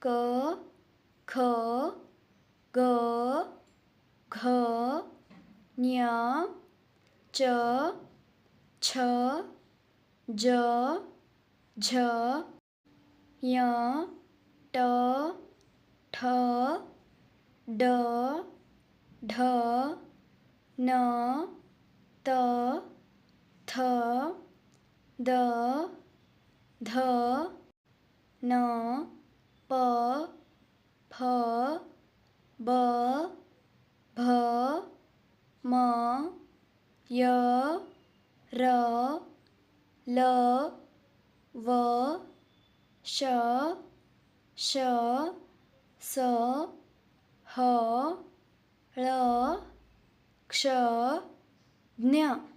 ક ખ ગ ઘ ન્ય ચ છ જ ઝ ય ટ ઠ ડ ઢ ન ત થ દ ધ ન પ ફ બ ભ મ ય ર લ વ શ શ સ હ ળ ક્ષ જ્ઞ